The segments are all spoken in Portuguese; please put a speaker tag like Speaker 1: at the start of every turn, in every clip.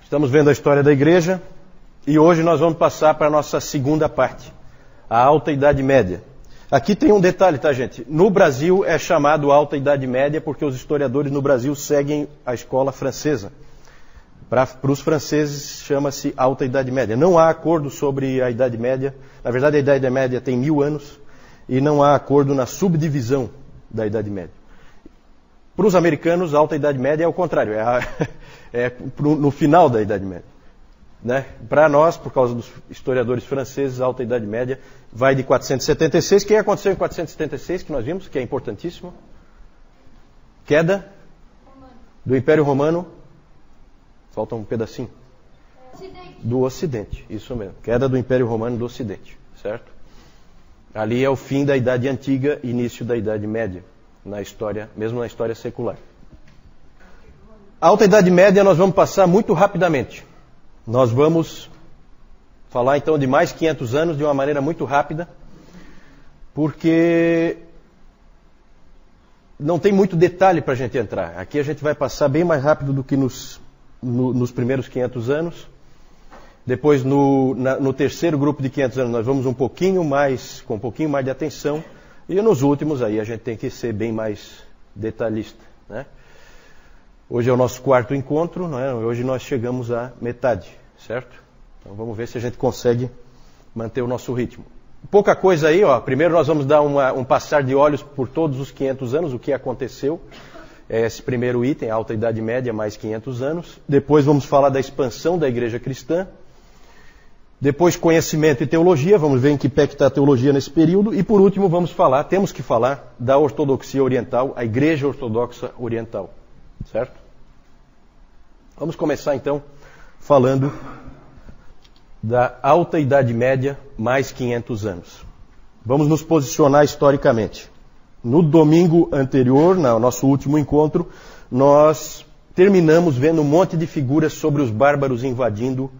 Speaker 1: Estamos vendo a história da igreja e hoje nós vamos passar para a nossa segunda parte, a Alta Idade Média. Aqui tem um detalhe, tá, gente? No Brasil é chamado Alta Idade Média porque os historiadores no Brasil seguem a escola francesa. Para os franceses chama-se Alta Idade Média. Não há acordo sobre a Idade Média. Na verdade, a Idade Média tem 1000 anos e não há acordo na subdivisão da Idade Média. Para os americanos, a Alta Idade Média é o contrário, no final da Idade Média. Né? Para nós, por causa dos historiadores franceses, a Alta Idade Média vai de 476. O que aconteceu em 476, que nós vimos, que é importantíssimo? Queda do Império Romano. Falta um pedacinho. Do Ocidente, isso mesmo. Queda do Império Romano do Ocidente, certo? Ali é o fim da Idade Antiga, início da Idade Média, na história, mesmo na história secular. A Alta Idade Média nós vamos passar muito rapidamente. Nós vamos falar então de mais 500 anos de uma maneira muito rápida, porque não tem muito detalhe para a gente entrar. Aqui a gente vai passar bem mais rápido do que nos primeiros 500 anos. Depois, no terceiro grupo de 500 anos, nós vamos com um pouquinho mais de atenção. E nos últimos, aí a gente tem que ser bem mais detalhista, né? Hoje é o nosso quarto encontro, né? Hoje nós chegamos à metade, certo? Então vamos ver se a gente consegue manter o nosso ritmo. Pouca coisa aí, ó. Primeiro nós vamos dar um passar de olhos por todos os 500 anos, o que aconteceu. Esse primeiro item, a Alta Idade Média, mais 500 anos. Depois vamos falar da expansão da igreja cristã. Depois conhecimento e teologia, vamos ver em que pé que está a teologia nesse período. E por último temos que falar da ortodoxia oriental, a igreja ortodoxa oriental. Certo? Vamos começar então falando da Alta Idade Média, mais 500 anos. Vamos nos posicionar historicamente. No domingo anterior, no nosso último encontro, nós terminamos vendo um monte de figuras sobre os bárbaros invadindo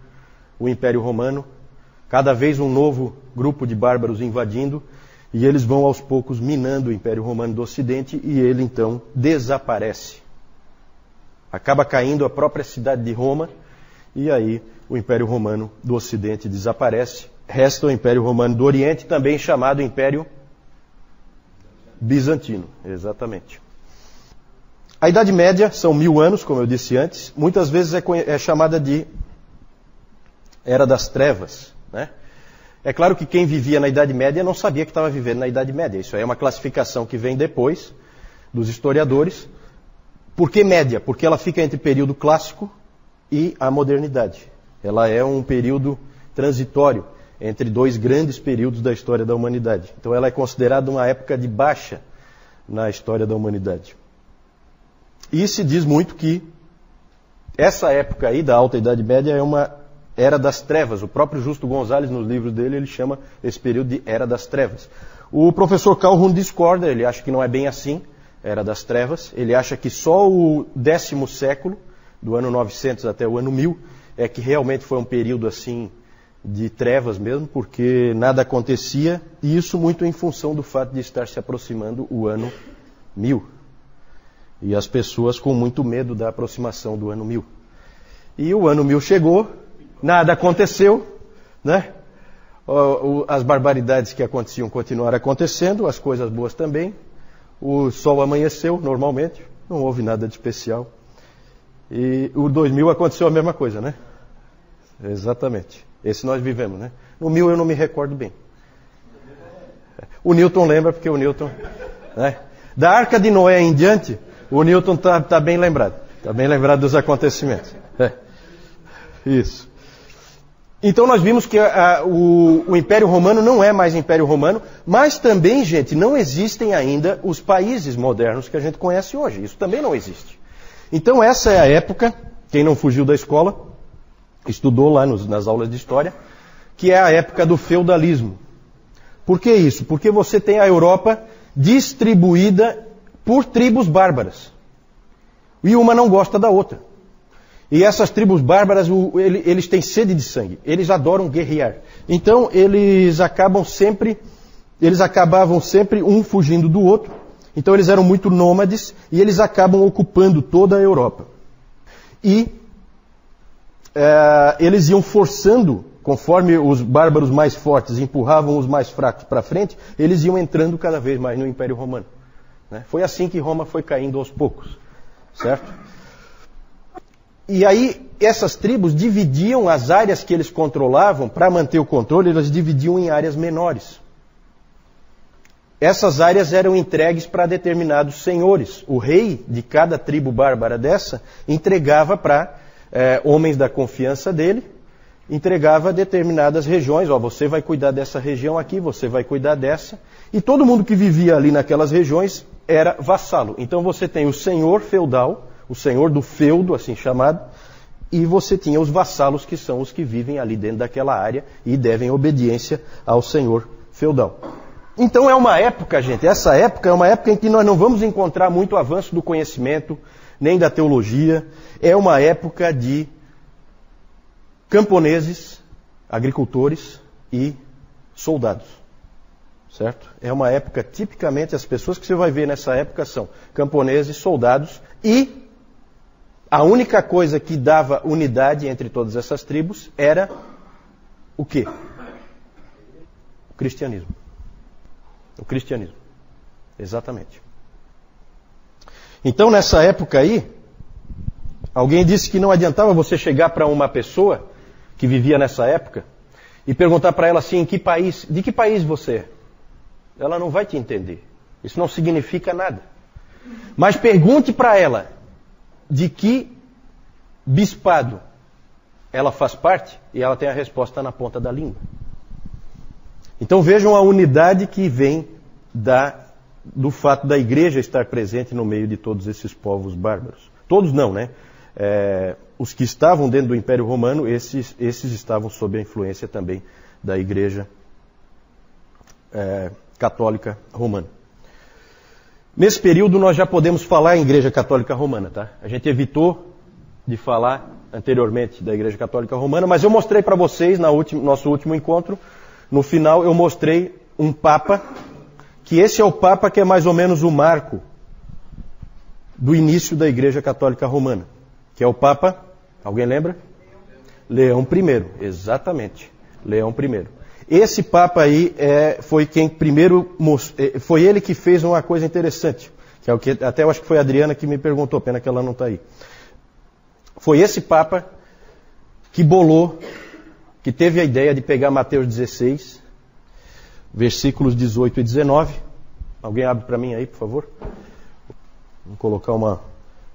Speaker 1: o Império Romano. Cada vez um novo grupo de bárbaros invadindo, e eles vão aos poucos minando o Império Romano do Ocidente, e ele então desaparece. Acaba caindo a própria cidade de Roma, e aí o Império Romano do Ocidente desaparece. Resta o Império Romano do Oriente, também chamado Império Bizantino, exatamente. A Idade Média são 1000 anos, como eu disse antes. Muitas vezes é chamada de Era das Trevas, né? É claro que quem vivia na Idade Média não sabia que estava vivendo na Idade Média. Isso aí é uma classificação que vem depois dos historiadores. Por que média? Porque ela fica entre o período clássico e a modernidade. Ela é um período transitório entre dois grandes períodos da história da humanidade. Então ela é considerada uma época de baixa na história da humanidade. E se diz muito que essa época aí da Alta Idade Média é uma Era das Trevas. O próprio Justo Gonzalez, nos livros dele, ele chama esse período de Era das Trevas. O professor Calhoun discorda, ele acha que não é bem assim, Era das Trevas. Ele acha que só o 10º século, do ano 900 até o ano 1000, é que realmente foi um período assim de trevas mesmo, porque nada acontecia, e isso muito em função do fato de estar se aproximando o ano 1000. E as pessoas com muito medo da aproximação do ano 1000. E o ano 1000 chegou, nada aconteceu, né? As barbaridades que aconteciam continuaram acontecendo, as coisas boas também. O sol amanheceu normalmente, não houve nada de especial. E o 2000 aconteceu a mesma coisa, né? Exatamente. Esse nós vivemos, né? No 1000 eu não me recordo bem. O Newton lembra, porque o Newton... Né? Da Arca de Noé em diante, o Newton está bem lembrado. Está bem lembrado dos acontecimentos. Isso. Então nós vimos que o Império Romano não é mais Império Romano, mas também, gente, não existem ainda os países modernos que a gente conhece hoje. Isso também não existe. Então essa é a época, quem não fugiu da escola, estudou lá nas aulas de história, que é a época do feudalismo. Por que isso? Porque você tem a Europa distribuída por tribos bárbaras. E uma não gosta da outra. E essas tribos bárbaras, eles têm sede de sangue. Eles adoram guerrear. Então, eles acabavam sempre um fugindo do outro. Então, eles eram muito nômades e eles acabam ocupando toda a Europa. E eles iam forçando, conforme os bárbaros mais fortes empurravam os mais fracos para frente, eles iam entrando cada vez mais no Império Romano. Né? Foi assim que Roma foi caindo aos poucos, certo? E aí, essas tribos dividiam as áreas que eles controlavam, para manter o controle, eles dividiam em áreas menores. Essas áreas eram entregues para determinados senhores. O rei de cada tribo bárbara dessa entregava para homens da confiança dele, entregava determinadas regiões. Ó, você vai cuidar dessa região aqui, você vai cuidar dessa. E todo mundo que vivia ali naquelas regiões era vassalo. Então você tem o senhor feudal, o senhor do feudo, assim chamado, e você tinha os vassalos, que são os que vivem ali dentro daquela área e devem obediência ao senhor feudal. Então é uma época, gente, essa época é uma época em que nós não vamos encontrar muito avanço do conhecimento, nem da teologia. É uma época de camponeses, agricultores e soldados, certo? É uma época, tipicamente, as pessoas que você vai ver nessa época são camponeses, soldados, e a única coisa que dava unidade entre todas essas tribos era o quê? O cristianismo. O cristianismo. Exatamente. Então, nessa época aí, alguém disse que não adiantava você chegar para uma pessoa que vivia nessa época e perguntar para ela assim, de que país você é? Ela não vai te entender. Isso não significa nada. Mas pergunte para ela de que bispado ela faz parte e ela tem a resposta na ponta da língua. Então vejam a unidade que vem do fato da igreja estar presente no meio de todos esses povos bárbaros. Todos não, né? Os que estavam dentro do Império Romano, esses estavam sob a influência também da igreja católica romana. Nesse período nós já podemos falar em igreja católica romana, tá? A gente evitou de falar anteriormente da igreja católica romana, mas eu mostrei para vocês, nosso último encontro, no final eu mostrei um papa, que esse é o papa que é mais ou menos o marco do início da igreja católica romana, que é o papa, alguém lembra? Leão I, exatamente, Leão I. Esse papa aí foi quem primeiro foi ele que fez uma coisa interessante, que é o que até eu acho que foi a Adriana que me perguntou, pena que ela não está aí. Foi esse papa que que teve a ideia de pegar Mateus 16, versículos 18 e 19. Alguém abre para mim aí, por favor? Vamos colocar uma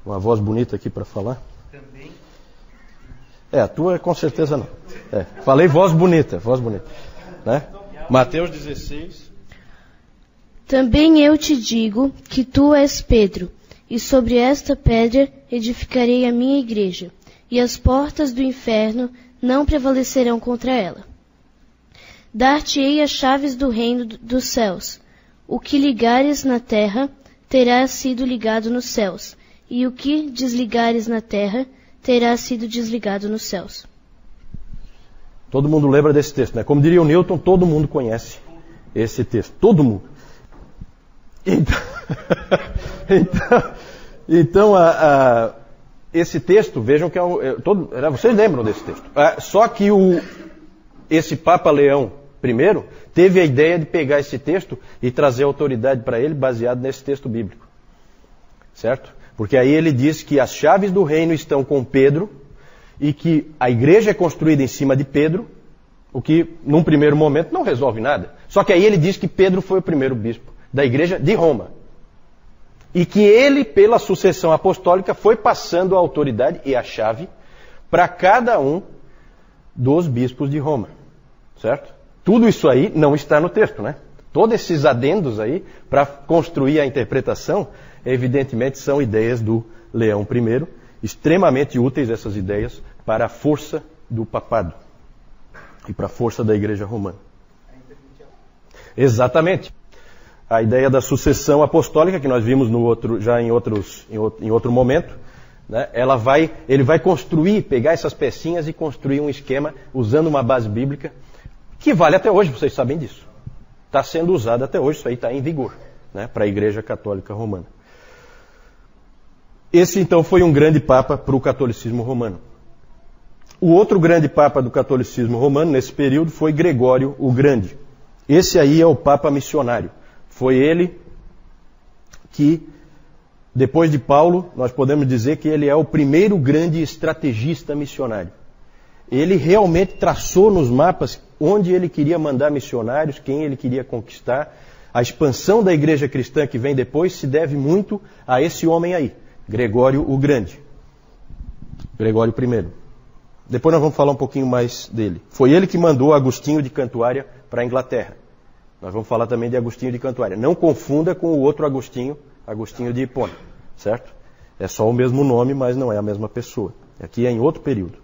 Speaker 1: voz bonita aqui para falar. Também. A tua com certeza não. Falei voz bonita. Né? Mateus 16.
Speaker 2: Também eu te digo que tu és Pedro, e sobre esta pedra edificarei a minha igreja, e as portas do inferno não prevalecerão contra ela. Dar-te-ei as chaves do reino dos céus. O que ligares na terra terá sido ligado nos céus, e o que desligares na terra terá sido desligado nos céus.
Speaker 1: Todo mundo lembra desse texto, né? Como diria o Newton, todo mundo conhece esse texto. Todo mundo. Então esse texto, vejam que vocês lembram desse texto. Só que esse Papa Leão I teve a ideia de pegar esse texto e trazer autoridade para ele baseado nesse texto bíblico. Certo? Porque aí ele diz que as chaves do reino estão com Pedro e que a igreja é construída em cima de Pedro, o que num primeiro momento não resolve nada. Só que aí ele diz que Pedro foi o primeiro bispo da igreja de Roma. E que ele, pela sucessão apostólica, foi passando a autoridade e a chave para cada um dos bispos de Roma. Certo? Tudo isso aí não está no texto, né? Todos esses adendos aí, para construir a interpretação, evidentemente são ideias do Leão I, extremamente úteis essas ideias para a força do papado e para a força da igreja romana. Exatamente. A ideia da sucessão apostólica, que nós vimos em outro momento, né? Ele vai pegar essas pecinhas e construir um esquema usando uma base bíblica que vale até hoje, vocês sabem disso. Está sendo usado até hoje, isso aí está em vigor, né? Para a igreja católica romana. Esse então foi um grande papa para o catolicismo romano. O outro grande papa do catolicismo romano nesse período foi Gregório o Grande. Esse aí é o papa missionário. Foi ele que, depois de Paulo, nós podemos dizer que ele é o primeiro grande estrategista missionário. Ele realmente traçou nos mapas onde ele queria mandar missionários, quem ele queria conquistar. A expansão da igreja cristã que vem depois se deve muito a esse homem aí, Gregório o Grande. Gregório I. Depois nós vamos falar um pouquinho mais dele. Foi ele que mandou Agostinho de Cantuária para a Inglaterra. Nós vamos falar também de Agostinho de Cantuária. Não confunda com o outro Agostinho, Agostinho de Hipona, certo? É só o mesmo nome, mas não é a mesma pessoa. Aqui é em outro período.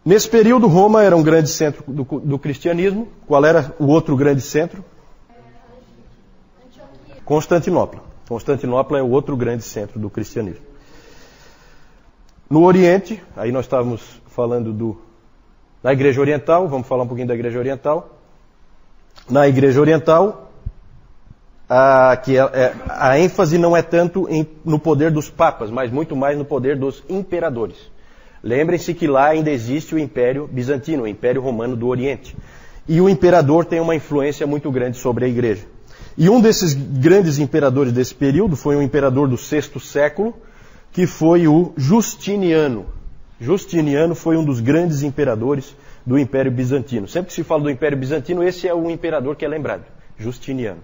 Speaker 1: Nesse período, Roma era um grande centro do cristianismo. Qual era o outro grande centro? Constantinopla. Constantinopla é o outro grande centro do cristianismo. No Oriente, aí nós estávamos falando da Igreja Oriental, vamos falar um pouquinho da Igreja Oriental. Na Igreja Oriental, a ênfase não é tanto no poder dos papas, mas muito mais no poder dos imperadores. Lembrem-se que lá ainda existe o Império Bizantino, o Império Romano do Oriente. E o imperador tem uma influência muito grande sobre a Igreja. E um desses grandes imperadores desse período foi um imperador do VI século, que foi o Justiniano. Justiniano foi um dos grandes imperadores do Império Bizantino. Sempre que se fala do Império Bizantino, esse é o imperador que é lembrado, Justiniano.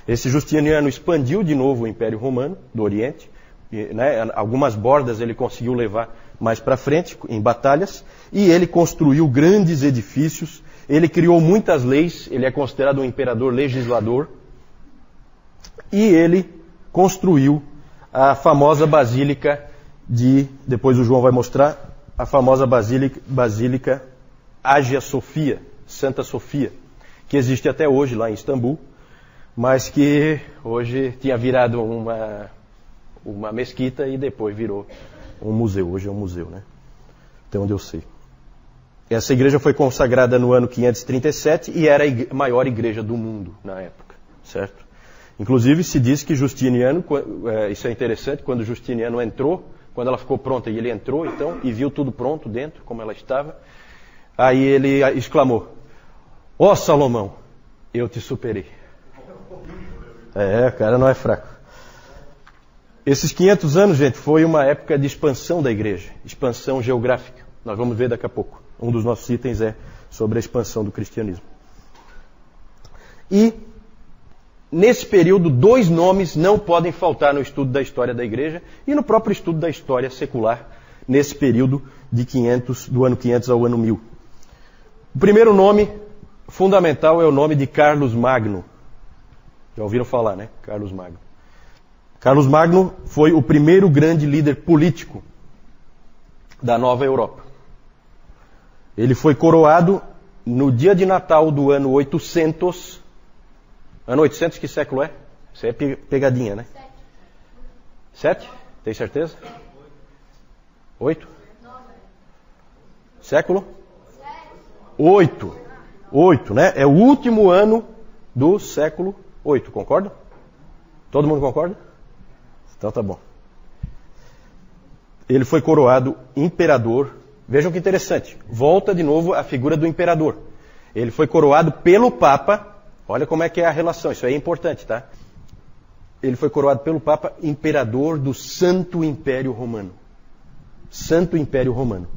Speaker 1: Esse Justiniano expandiu de novo o Império Romano do Oriente, né? Algumas bordas ele conseguiu levar mais para frente, em batalhas, e ele construiu grandes edifícios, ele criou muitas leis, ele é considerado um imperador legislador, e ele construiu a famosa Basílica depois o João vai mostrar, a famosa Basílica Hagia Sophia, Santa Sofia, que existe até hoje lá em Istambul, mas que hoje tinha virado uma mesquita e depois virou um museu. Hoje é um museu, né? Até onde eu sei. Essa igreja foi consagrada no ano 537 e era a maior igreja do mundo na época, certo? Inclusive se diz que Justiniano, isso é interessante, quando Justiniano entrou, quando ela ficou pronta e ele entrou então, e viu tudo pronto dentro, como ela estava, aí ele exclamou: ó Salomão, eu te superei. O cara não é fraco. Esses 500 anos, gente, foi uma época de expansão da igreja, expansão geográfica. Nós vamos ver daqui a pouco. Um dos nossos itens é sobre a expansão do cristianismo. E, nesse período, 2 nomes não podem faltar no estudo da história da igreja e no próprio estudo da história secular, nesse período do ano 500 ao ano 1000. O primeiro nome fundamental é o nome de Carlos Magno. Já ouviram falar, né? Carlos Magno. Carlos Magno foi o primeiro grande líder político da Nova Europa. Ele foi coroado no dia de Natal do ano 800. Ano 800, que século é? Isso aí é pegadinha, né? 7? Tem certeza? 8? Século? 8. 8, né? É o último ano do século 8, concorda? Todo mundo concorda? Então tá bom. Ele foi coroado imperador. Vejam que interessante. Volta de novo a figura do imperador. Ele foi coroado pelo Papa. Olha como é que é a relação. Isso aí é importante, tá? Ele foi coroado pelo Papa imperador do Santo Império Romano. Santo Império Romano.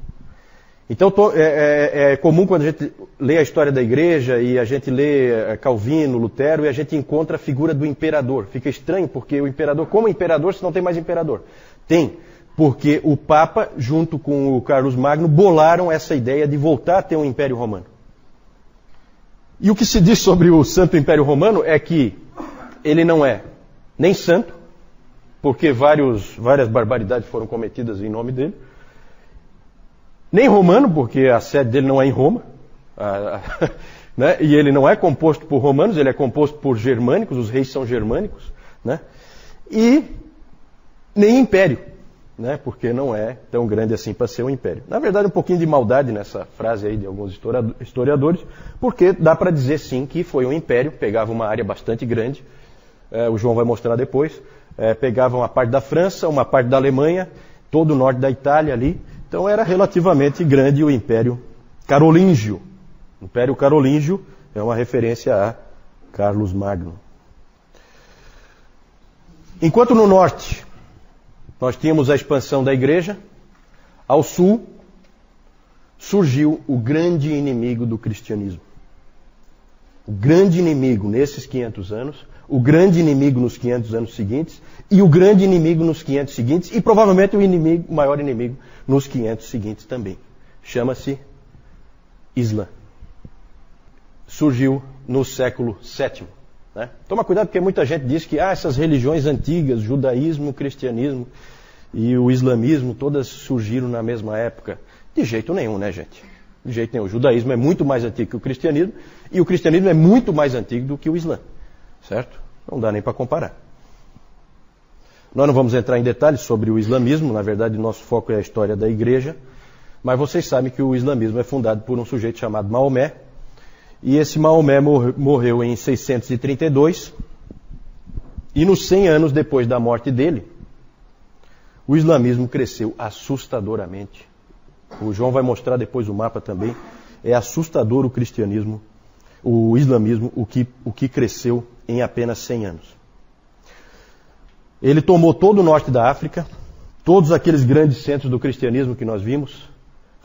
Speaker 1: Então é comum quando a gente lê a história da igreja e a gente lê Calvino, Lutero e a gente encontra a figura do imperador. Fica estranho porque o imperador, como imperador, se não tem mais imperador? Tem, porque o Papa, junto com o Carlos Magno, bolaram essa ideia de voltar a ter um Império Romano. E o que se diz sobre o Santo Império Romano é que ele não é nem santo, porque várias barbaridades foram cometidas em nome dele, nem romano, porque a sede dele não é em Roma, né? E ele não é composto por romanos, ele é composto por germânicos, os reis são germânicos, né? E nem império, né? Porque não é tão grande assim para ser um império. Na verdade, um pouquinho de maldade nessa frase aí de alguns historiadores, porque dá para dizer sim que foi um império, pegava uma área bastante grande, o João vai mostrar depois, pegava uma parte da França, uma parte da Alemanha, todo o norte da Itália ali, Então era relativamente grande o Império Carolíngio. O Império Carolíngio é uma referência a Carlos Magno. Enquanto no norte nós tínhamos a expansão da igreja, ao sul surgiu o grande inimigo do cristianismo. O grande inimigo nesses 500 anos, o grande inimigo nos 500 anos seguintes, e o grande inimigo nos 500 seguintes, e provavelmente o maior inimigo nos 500 seguintes também. Chama-se Islã. Surgiu no século VII. Né? Toma cuidado porque muita gente diz que essas religiões antigas, judaísmo, cristianismo e o islamismo, todas surgiram na mesma época. De jeito nenhum, né, gente? De jeito nenhum. O judaísmo é muito mais antigo que o cristianismo e o cristianismo é muito mais antigo do que o Islã. Certo? Não dá nem para comparar. Nós não vamos entrar em detalhes sobre o islamismo, na verdade nosso foco é a história da igreja, mas vocês sabem que o islamismo é fundado por um sujeito chamado Maomé, e esse Maomé morreu em 632, e nos 100 anos depois da morte dele, o islamismo cresceu assustadoramente. O João vai mostrar depois o mapa também. É assustador o cristianismo, o islamismo, o que cresceu em apenas 100 anos. Ele tomou todo o norte da África, todos aqueles grandes centros do cristianismo que nós vimos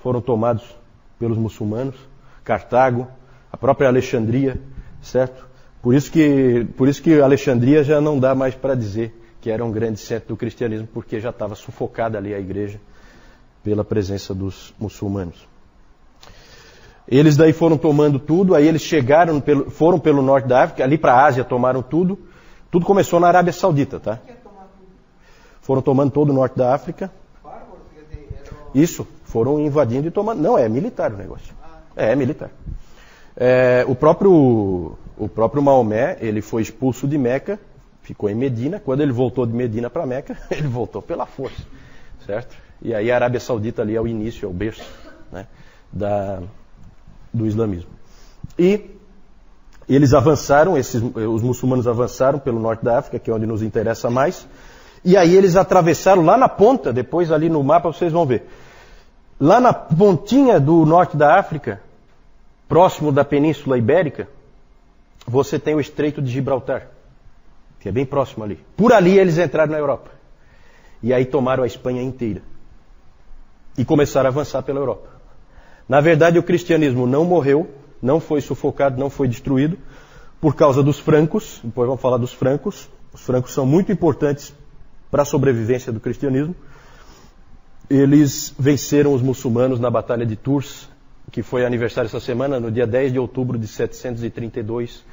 Speaker 1: foram tomados pelos muçulmanos, Cartago, a própria Alexandria, certo? Por isso que Alexandria já não dá mais para dizer que era um grande centro do cristianismo, porque já estava sufocada ali a igreja pela presença dos muçulmanos. Eles daí foram tomando tudo, aí eles foram pelo norte da África, ali para a Ásia tomaram tudo. Tudo começou na Arábia Saudita, tá? Foram tomando todo o norte da África. Isso, foram invadindo e tomando. Não, é militar o negócio. É militar. O próprio Maomé, ele foi expulso de Meca, ficou em Medina. Quando ele voltou de Medina para Meca, ele voltou pela força, certo? E aí a Arábia Saudita ali é o início, é o berço, né, do islamismo. E eles avançaram, os muçulmanos avançaram pelo norte da África, que é onde nos interessa mais, e aí eles atravessaram lá na ponta, depois ali no mapa vocês vão ver, lá na pontinha do norte da África, próximo da Península Ibérica, você tem o Estreito de Gibraltar, que é bem próximo ali. Por ali eles entraram na Europa. E aí tomaram a Espanha inteira. E começaram a avançar pela Europa. Na verdade, o cristianismo não morreu, não foi sufocado, não foi destruído, por causa dos francos. Depois vamos falar dos francos. Os francos são muito importantes para a sobrevivência do cristianismo. Eles venceram os muçulmanos na Batalha de Tours, que foi aniversário essa semana, no dia 10 de outubro de 732.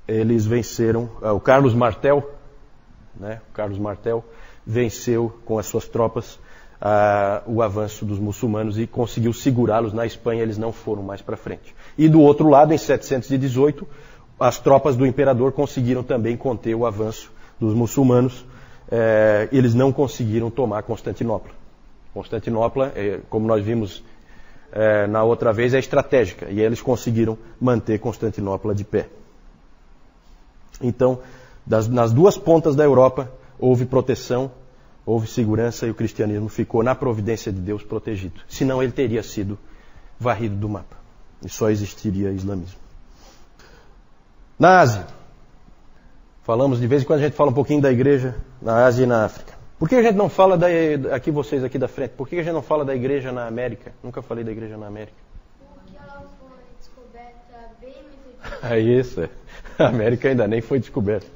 Speaker 1: Eles venceram, o Carlos Martel, né? O Carlos Martel venceu com as suas tropas o avanço dos muçulmanos e conseguiu segurá-los na Espanha, eles não foram mais para frente. E do outro lado, em 718, as tropas do imperador conseguiram também conter o avanço dos muçulmanos. Eles não conseguiram tomar Constantinopla. Constantinopla, como nós vimos na outra vez, é estratégica, e eles conseguiram manter Constantinopla de pé. Então, nas duas pontas da Europa, houve proteção, houve segurança e o cristianismo ficou na providência de Deus protegido. Senão ele teria sido varrido do mapa. E só existiria islamismo. Na Ásia. Falamos de vez em quando a gente fala um pouquinho da igreja na Ásia e na África. Por que a gente não fala aqui vocês aqui da frente? Por que a gente não fala da igreja na América? Nunca falei da igreja na América.
Speaker 2: Porque ela foi descoberta bem
Speaker 1: É isso. A América ainda nem foi descoberta.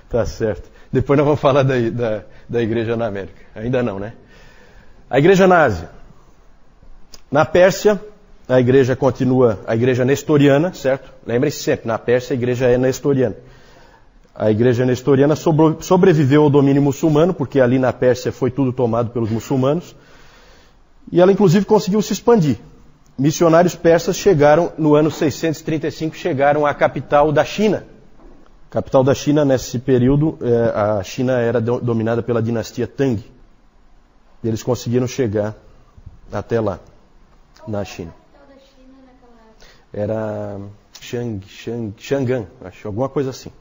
Speaker 1: Tá certo. Depois nós vamos falar da igreja na América. Ainda não, né? A igreja na Ásia. Na Pérsia, a igreja continua, a igreja nestoriana, certo? Lembrem-se sempre, na Pérsia a igreja é nestoriana. A igreja nestoriana sobreviveu ao domínio muçulmano, porque ali na Pérsia foi tudo tomado pelos muçulmanos. E ela inclusive conseguiu se expandir. Missionários persas chegaram, no ano 635, chegaram à capital da China. A capital da China, nesse período, a China era dominada pela dinastia Tang. Eles conseguiram chegar até lá, na China. Era Chang'an, acho, alguma coisa assim.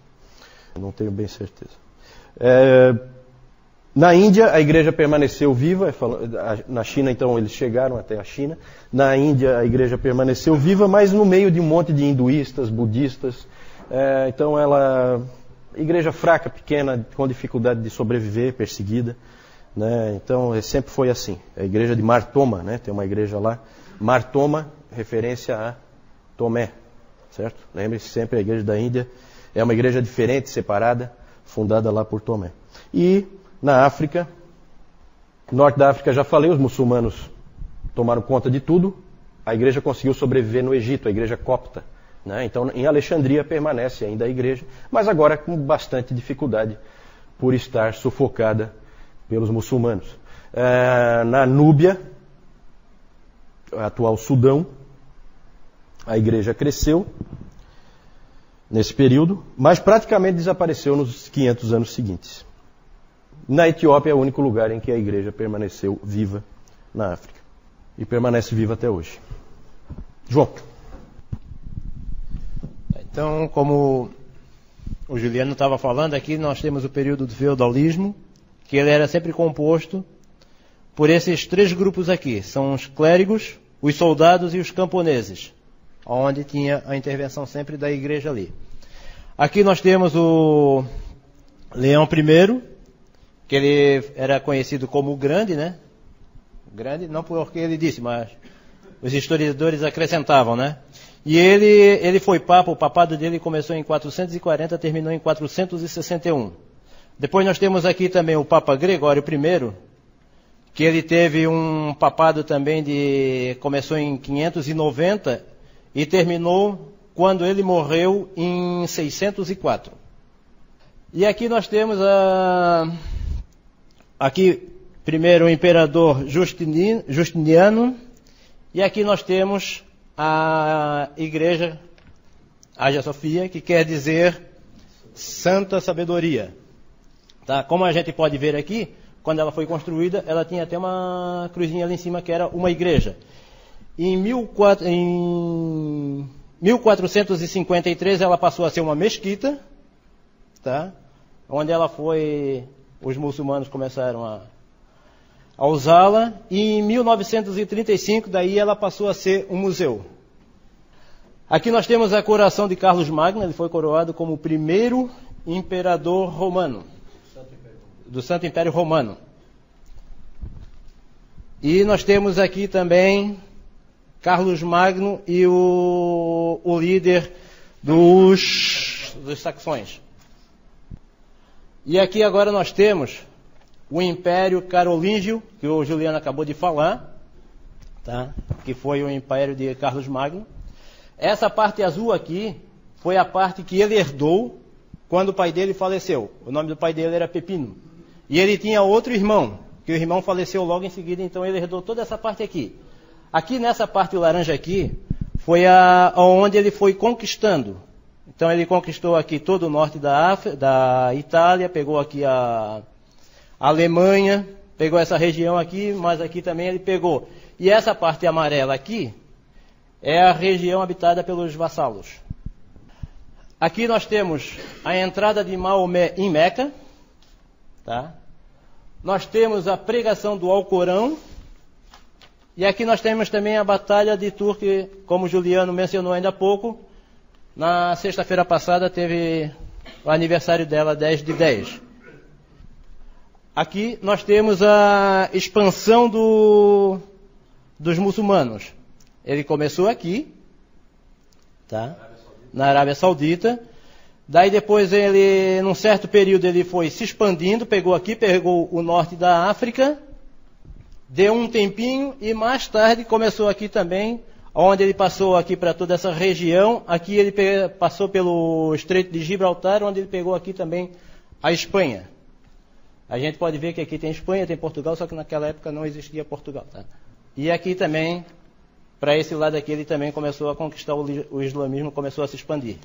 Speaker 1: Não tenho bem certeza. Na Índia, a igreja permaneceu viva. Na China, então, eles chegaram até a China. Na Índia, a igreja permaneceu viva, mas no meio de um monte de hinduístas, budistas. Então, igreja fraca, pequena, com dificuldade de sobreviver, perseguida. Né? Então, sempre foi assim. A igreja de Mar Thoma, né? Tem uma igreja lá. Mar Thoma, referência a Tomé. Certo? Lembre-se sempre, a igreja da Índia é uma igreja diferente, separada, fundada lá por Tomé. E na África, norte da África, já falei, os muçulmanos tomaram conta de tudo. A igreja conseguiu sobreviver no Egito, a igreja copta. Né? Então, em Alexandria permanece ainda a igreja, mas agora com bastante dificuldade por estar sufocada pelos muçulmanos. Na Núbia, atual Sudão, a igreja cresceu nesse período, mas praticamente desapareceu nos 500 anos seguintes. Na Etiópia é o único lugar em que a igreja permaneceu viva na África. E permanece viva até hoje. João.
Speaker 3: Então, como o Juliano estava falando, aqui nós temos o período do feudalismo, que ele era sempre composto por esses três grupos aqui. São os clérigos, os soldados e os camponeses, onde tinha a intervenção sempre da igreja ali. Aqui nós temos o Leão I, que ele era conhecido como o Grande, né? Grande, não porque ele disse, mas os historiadores acrescentavam, né? E ele foi papa, o papado dele começou em 440, terminou em 461. Depois nós temos aqui também o Papa Gregório I, que ele teve um papado também começou em 590 e terminou quando ele morreu em 604. E aqui nós temos aqui primeiro o imperador Justiniano, e aqui nós temos a igreja Hagia Sophia, que quer dizer Santa Sabedoria. Tá? Como a gente pode ver aqui, quando ela foi construída, ela tinha até uma cruzinha ali em cima que era uma igreja. Em 1453 ela passou a ser uma mesquita, tá? Onde os muçulmanos começaram a usá-la, e em 1935 daí ela passou a ser um museu. Aqui nós temos a coroação de Carlos Magno, ele foi coroado como o primeiro imperador romano, do Santo Império Romano. E nós temos aqui também Carlos Magno e o líder dos saxões. E aqui agora nós temos o Império Carolíngio, que o Juliano acabou de falar, tá? Que foi o Império de Carlos Magno. Essa parte azul aqui foi a parte que ele herdou quando o pai dele faleceu. O nome do pai dele era Pepino. E ele tinha outro irmão, que o irmão faleceu logo em seguida, então ele herdou toda essa parte aqui. Aqui nessa parte laranja aqui, foi onde ele foi conquistando. Então ele conquistou aqui todo o norte da Itália, pegou aqui a Alemanha, pegou essa região aqui, mas aqui também ele pegou. E essa parte amarela aqui é a região habitada pelos vassalos. Aqui nós temos a entrada de Maomé em Meca, tá? Nós temos a pregação do Alcorão, e aqui nós temos também a Batalha de Tours, que, como o Juliano mencionou ainda há pouco, na sexta-feira passada teve o aniversário dela, 10/10. Aqui nós temos a expansão dos muçulmanos. Ele começou aqui, tá? Na Arábia Saudita. Daí depois ele, num certo período, ele foi se expandindo, pegou o norte da África, deu um tempinho e mais tarde começou aqui também, onde ele passou aqui para toda essa região. Aqui ele passou pelo Estreito de Gibraltar, onde ele pegou aqui também a Espanha. A gente pode ver que aqui tem Espanha, tem Portugal, só que naquela época não existia Portugal, tá? E aqui também, para esse lado aqui, ele também começou a conquistar o islamismo, começou a se expandir.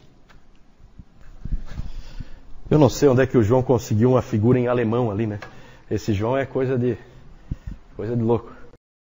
Speaker 1: Eu não sei onde é que o João conseguiu uma figura em alemão ali, né? Esse João é coisa de louco.